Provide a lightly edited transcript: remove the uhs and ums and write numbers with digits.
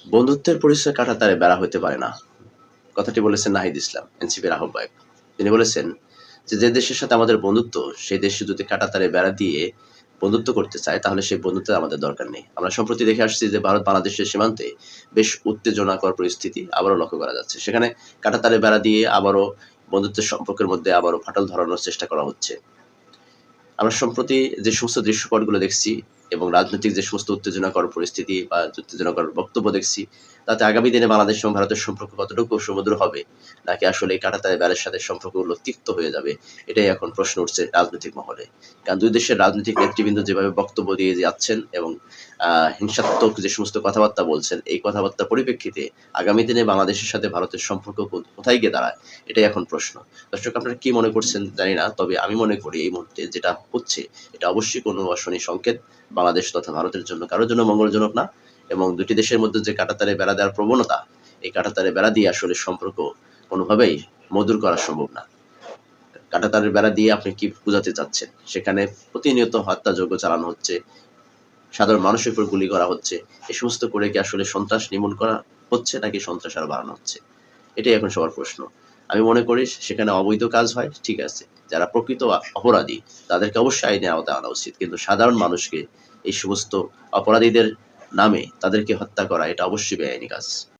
বন্ধুত্বের পরিচয় কাঁটাতারে বেড়া হইতে পারে না। কথাটি বলেছেন নাহিদ ইসলাম, এনসিপির আহ্বায়ক। তিনি বলেছেন যে দেশের সাথে আমাদের বন্ধুত্ব, সেই দেশে যদি কাঁটাতারে বেড়া দিয়ে বন্ধুত্ব করতে চায়, তাহলে সেই বন্ধুত্বের আমাদের দরকার নেই। আমরা সম্প্রতি দেখে আসছি যে ভারত-বাংলাদেশের সীমান্তে বেশ উত্তেজনাকর পরিস্থিতি আবারও লক্ষ্য করা যাচ্ছে। সেখানে কাঁটাতারে বেড়া দিয়ে আবারও বন্ধুত্বের সম্পর্কের মধ্যে আবারও ফাটল ধরানোর চেষ্টা করা হচ্ছে। আমরা সম্প্রতি যে সমস্ত দৃশ্যপটগুলো দেখছি এবং রাজনৈতিক যে সমস্ত উত্তেজনাকর পরিস্থিতি বা উত্তেজনাকর বক্তব্য দেখছি, তাতে আগামী দিনে বাংলাদেশ এবং ভারতের সম্পর্ক কতটুকু সমুদ্র হবে, নাকি আসলে এই কাঁটাতারের বেড়ার সাথে সম্পর্কগুলো তিক্ত হয়ে যাবে, এটাই এখন প্রশ্ন উঠছে রাজনৈতিক মহলে। কারণ দুই দেশের রাজনৈতিক নেতৃবৃন্দ যেভাবে বক্তব্য দিয়ে যাচ্ছেন এবং হিংসাত্মক যে সমস্ত কথাবার্তা বলছেন, এই কথাবার্তার পরিপ্রেক্ষিতে আগামী দিনে বাংলাদেশের সাথে ভারতের সম্পর্ক কোথায় গিয়ে দাঁড়ায়, এটাই এখন প্রশ্ন। দর্শক, আপনারা কি মনে করছেন জানি না, তবে আমি মনে করি এই মুহূর্তে যেটা হচ্ছে, এটা অবশ্যই কোনো অশনি সংকেত বাংলাদেশ তথা ভারতের জন্য কারোর জন্য মঙ্গলজনক না। এবং দুটি দেশের মধ্যে যে কাঁটাতারে বেড়া দেওয়ার প্রবণতা, এই কাঁটাতারে বেড়া দিয়ে আসলে সম্পর্ক কোনোভাবেই মধুর করা সম্ভব না। কাঁটাতারের বেড়া দিয়ে আপনি কি বোঝাতে চাচ্ছেন? সেখানে প্রতিনিয়ত হত্যাযজ্ঞ চালানো হচ্ছে, সাধারণ মানুষের উপর গুলি করা হচ্ছে। এ সমস্ত করে কি আসলে সন্ত্রাস নির্মূল করা হচ্ছে, নাকি সন্ত্রাস আরো বাড়ানো হচ্ছে? এটাই এখন সবার প্রশ্ন। আমি মনে করি সেখানে অবৈধ কাজ হয়, ঠিক আছে। যারা প্রকৃত অপরাধী, তাদেরকে অবশ্যই আইনের আওতায় আনা উচিত। কিন্তু সাধারণ মানুষকে এই সমস্ত অপরাধীদের নামে তাদেরকে হত্যা করা, এটা অবশ্যই বেআইনি কাজ।